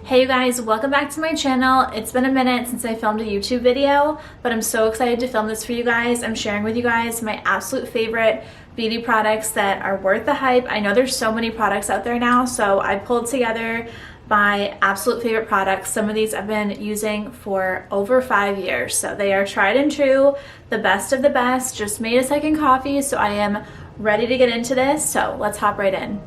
Hey you guys, welcome back to my channel. It's been a minute since I filmed a YouTube video, but I'm so excited to film this for you guys. I'm sharing with you guys my absolute favorite beauty products that are worth the hype. I know there's so many products out there now, so I pulled together my absolute favorite products. Some of these I've been using for over 5 years, so they are tried and true, the best of the best. Just made a second coffee, so I am ready to get into this, so let's hop right in.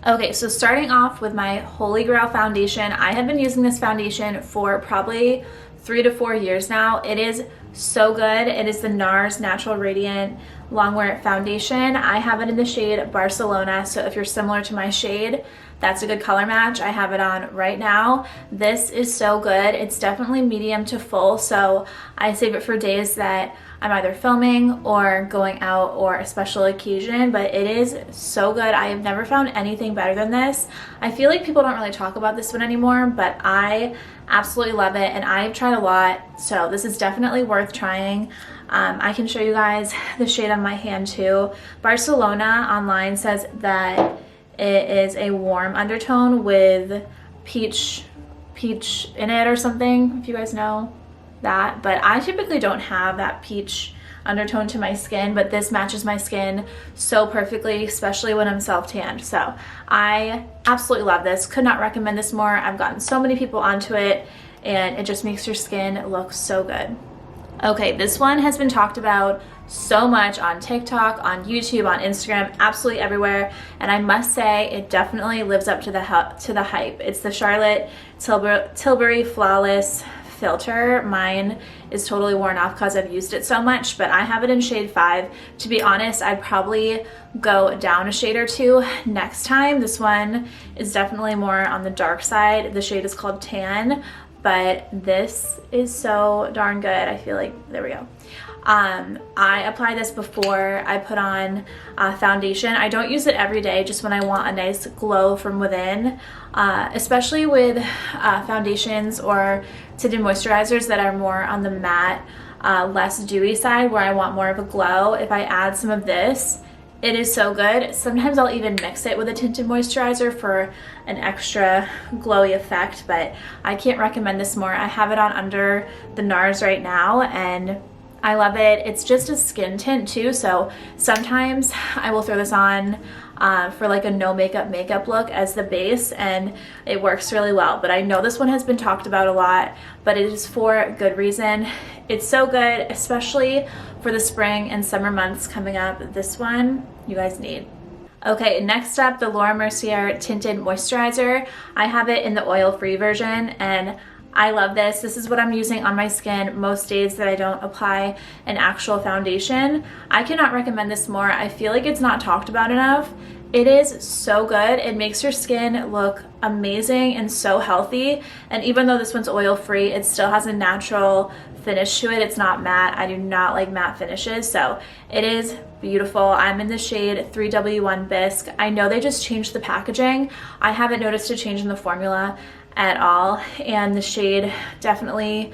Okay, so starting off with my Holy Grail foundation. I have been using this foundation for probably 3 to 4 years now. It is so good. It is the Nars Natural Radiant Longwear foundation. I have it in the shade Barcelona, so if you're similar to my shade, that's a good color match. I have it on right now. This is so good. It's definitely medium to full, so I save it for days that I'm either filming or going out or a special occasion, but it is so good. I have never found anything better than this. I feel like people don't really talk about this one anymore, but I absolutely love it and I've tried a lot, so this is definitely worth trying. I can show you guys the shade on my hand too. Barcelona online says that it is a warm undertone with peach in it or something, if you guys know that, but I typically don't have that peach undertone to my skin, but this matches my skin so perfectly, especially when I'm self-tanned. So I absolutely love this. Could not recommend this more. I've gotten so many people onto it and it just makes your skin look so good. Okay, this one has been talked about so much on TikTok, on YouTube, on Instagram, absolutely everywhere, and I must say it definitely lives up to the hype. It's the Charlotte Tilbury Flawless filter. Mine is totally worn off because I've used it so much, but I have it in shade 5. To be honest, I'd probably go down a shade or two next time. This one is definitely more on the dark side. The shade is called Tan, but this is so darn good. I feel like, there we go. I apply this before I put on foundation. I don't use it every day, just when I want a nice glow from within, especially with foundations or tinted moisturizers that are more on the matte, less dewy side where I want more of a glow. If I add some of this, it is so good. Sometimes I'll even mix it with a tinted moisturizer for an extra glowy effect, but I can't recommend this more. I have it on under the Nars right now and I love it. It's just a skin tint too, so sometimes I will throw this on for like a no makeup look as the base, and it works really well. But I know this one has been talked about a lot, but it is for good reason. It's so good, especially for the spring and summer months coming up. This one you guys need. Okay, next up, the Mercier Tinted Moisturizer. I have it in the oil-free version and I love this. This is what I'm using on my skin most days that I don't apply an actual foundation. I cannot recommend this more. I feel like it's not talked about enough. It is so good. It makes your skin look amazing and so healthy. And even though this one's oil-free, it still has a natural finish to it. It's not matte. I do not like matte finishes, so it is beautiful. I'm in the shade 3W1 Bisque. I know they just changed the packaging. I haven't noticed a change in the formula at all, and the shade definitely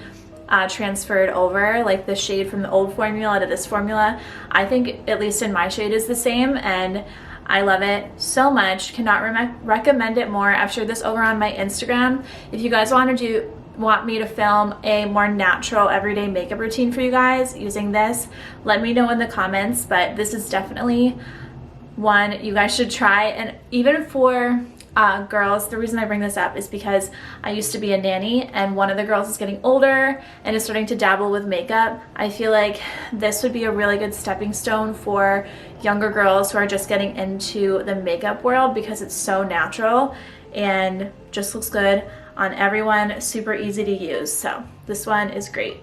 transferred over, like the shade from the old formula to this formula. I think at least in my shade is the same, and I love it so much. Cannot recommend it more. I've shared this over on my Instagram. If you guys want me to film a more natural everyday makeup routine for you guys using this, let me know in the comments, but this is definitely one you guys should try. And even for girls, the reason I bring this up is because I used to be a nanny and one of the girls is getting older and is starting to dabble with makeup. I feel like this would be a really good stepping stone for younger girls who are just getting into the makeup world because it's so natural and just looks good on everyone, super easy to use. So this one is great.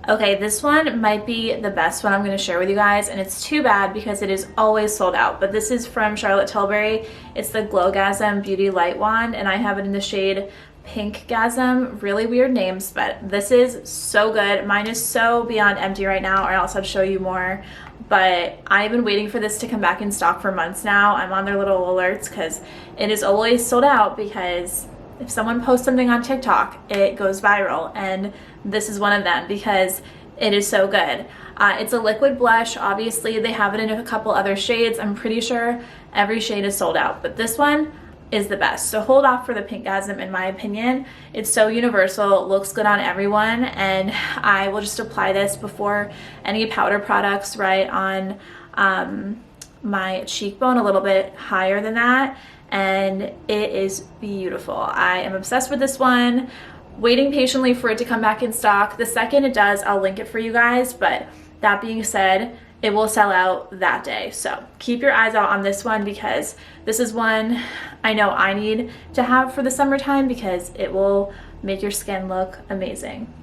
Okay, this one might be the best one I'm going to share with you guys, and it's too bad because it is always sold out, but this is from Charlotte Tilbury. It's the Pinkgasm Beauty Light Wand, and I have it in the shade Pinkgasm. Really weird names, but this is so good. Mine is so beyond empty right now, or else I'd show you more, but I've been waiting for this to come back in stock for months now. I'm on their little alerts because it is always sold out, because if someone posts something on TikTok, it goes viral, and this is one of them because it is so good. It's a liquid blush. Obviously, they have it in a couple other shades. I'm pretty sure every shade is sold out, but this one is the best. So hold off for the Pinkgasm in my opinion. It's so universal, looks good on everyone, and I will just apply this before any powder products right on my cheekbone, a little bit higher than that, and it is beautiful. I am obsessed with this one, waiting patiently for it to come back in stock. The second it does, I'll link it for you guys, but that being said, it will sell out that day. So keep your eyes out on this one, because this is one I know I need to have for the summertime because it will make your skin look amazing.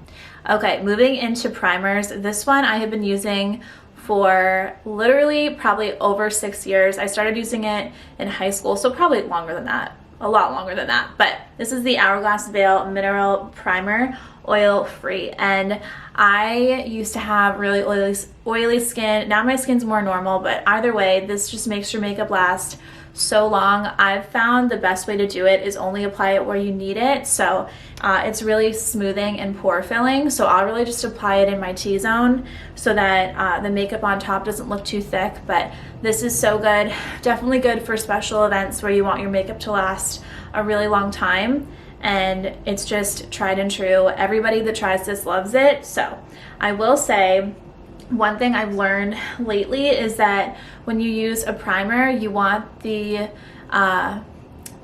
Okay, moving into primers. This one I have been using for literally probably over 6 years. I started using it in high school, so probably longer than that, a lot longer than that. But this is the Hourglass Veil Mineral Primer, oil-free. And I used to have really oily skin. Now my skin's more normal, but either way, this just makes your makeup last so long. I've found the best way to do it is only apply it where you need it. So it's really smoothing and pore filling. So I'll really just apply it in my T-zone so that the makeup on top doesn't look too thick. But this is so good. Definitely good for special events where you want your makeup to last a really long time. And it's just tried and true. Everybody that tries this loves it. So I will say, one thing I've learned lately is that when you use a primer, you want the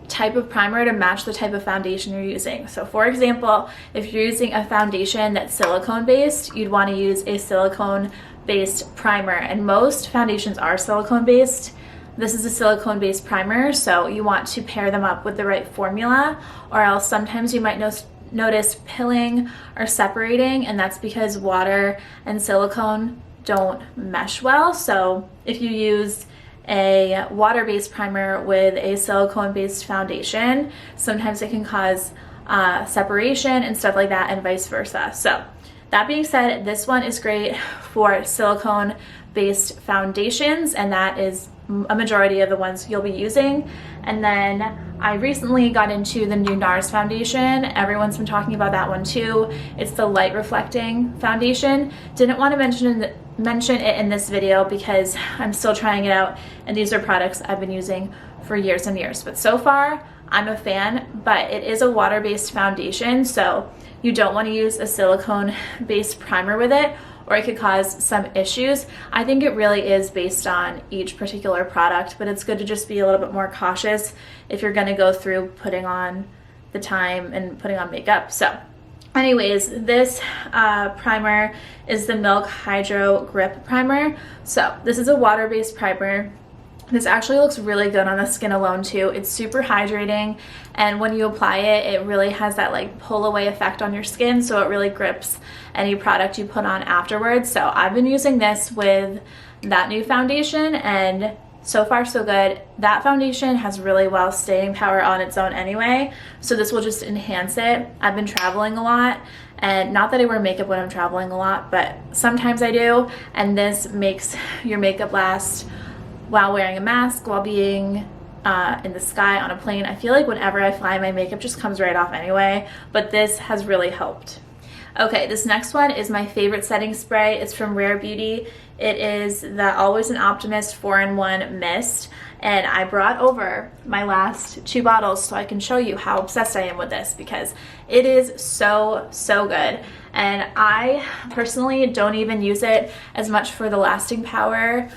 type of primer to match the type of foundation you're using. So for example, if you're using a foundation that's silicone based, you'd want to use a silicone based primer, and most foundations are silicone based. This is a silicone based primer, so you want to pair them up with the right formula, or else sometimes you might notice pilling or separating, and that's because water and silicone don't mesh well. So if you use a water-based primer with a silicone-based foundation, sometimes it can cause separation and stuff like that, and vice versa. So that being said, this one is great for silicone-based foundations, and that is a majority of the ones you'll be using. And then I recently got into the new Nars Foundation. Everyone's been talking about that one too. It's the light reflecting foundation. Didn't want to mention it in this video because I'm still trying it out, and these are products I've been using for years and years. But so far, I'm a fan, but it is a water-based foundation, so you don't want to use a silicone-based primer with it, or it could cause some issues. I think it really is based on each particular product, but it's good to just be a little bit more cautious if you're gonna go through putting on the time and putting on makeup. So anyways, this primer is the Milk Hydro Grip Primer. So this is a water-based primer. This actually looks really good on the skin alone too. It's super hydrating, and when you apply it, it really has that like pull away effect on your skin, so it really grips any product you put on afterwards. So I've been using this with that new foundation, and so far so good. That foundation has really well staying power on its own anyway, so this will just enhance it. I've been traveling a lot, and not that I wear makeup when I'm traveling a lot, but sometimes I do, and this makes your makeup last while wearing a mask, while being in the sky, on a plane. I feel like whenever I fly, my makeup just comes right off anyway, but this has really helped. Okay, this next one is my favorite setting spray. It's from Rare Beauty. It is the Always an Optimist 4-in-1 Mist, and I brought over my last 2 bottles so I can show you how obsessed I am with this, because it is so good. And I personally don't even use it as much for the lasting power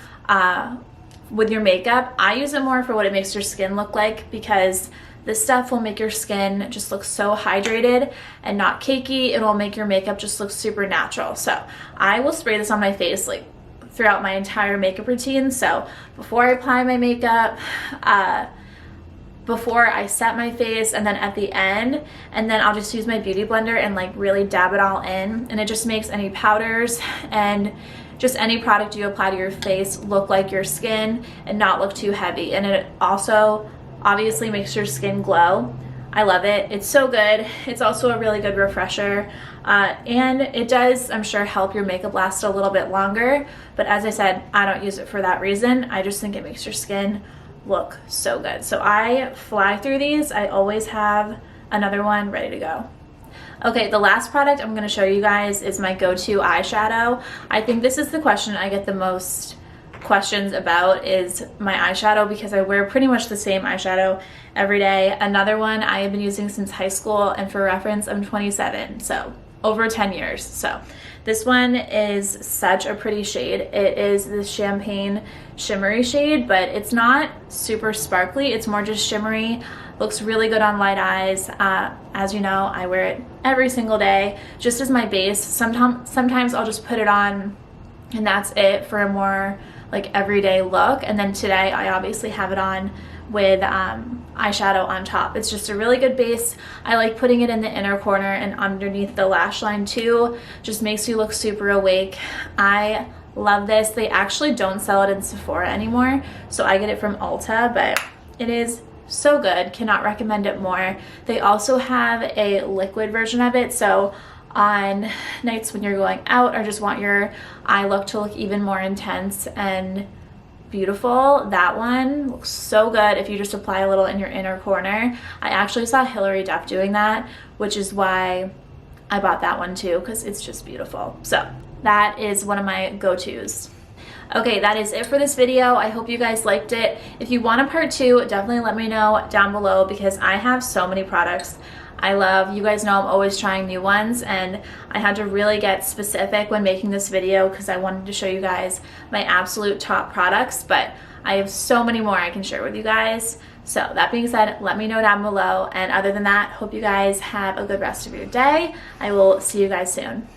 with your makeup. I use it more for what it makes your skin look like, because this stuff will make your skin just look so hydrated and not cakey. It will make your makeup just look super natural. So I will spray this on my face like throughout my entire makeup routine. So before I apply my makeup, before I set my face, and then at the end, and then I'll just use my beauty blender and like really dab it all in, and it just makes any powders and just any product you apply to your face look like your skin and not look too heavy. And it also obviously makes your skin glow. I love it. It's so good. It's also a really good refresher, and it does, I'm sure, help your makeup last a little bit longer. But as I said, I don't use it for that reason. I just think it makes your skin look so good. So I fly through these. I always have another one ready to go. Okay, the last product I'm going to show you guys is my go-to eyeshadow. I think this is the question I get the most questions about is my eyeshadow, because I wear pretty much the same eyeshadow every day. Another one I have been using since high school, and for reference, I'm 27, so over 10 years. So this one is such a pretty shade. It is the champagne shimmery shade, but it's not super sparkly. It's more just shimmery. Looks really good on light eyes. As you know, I wear it every single day just as my base. Sometimes I'll just put it on and that's it for a more like everyday look. And then today I obviously have it on with eyeshadow on top. It's just a really good base. I like putting it in the inner corner and underneath the lash line too. Just makes you look super awake. I love this. They actually don't sell it in Sephora anymore, so I get it from Ulta, but it is so good. Cannot recommend it more. They also have a liquid version of it, so on nights when you're going out or just want your eye look to look even more intense and beautiful, that one looks so good if you just apply a little in your inner corner. I actually saw Hilary Duff doing that, which is why I bought that one too, because it's just beautiful. So that is one of my go-tos. Okay, that is it for this video. I hope you guys liked it. If you want a part 2, definitely let me know down below, because I have so many products I love. You guys know I'm always trying new ones, and I had to really get specific when making this video because I wanted to show you guys my absolute top products, but I have so many more I can share with you guys. So that being said, let me know down below, and other than that, hope you guys have a good rest of your day. I will see you guys soon.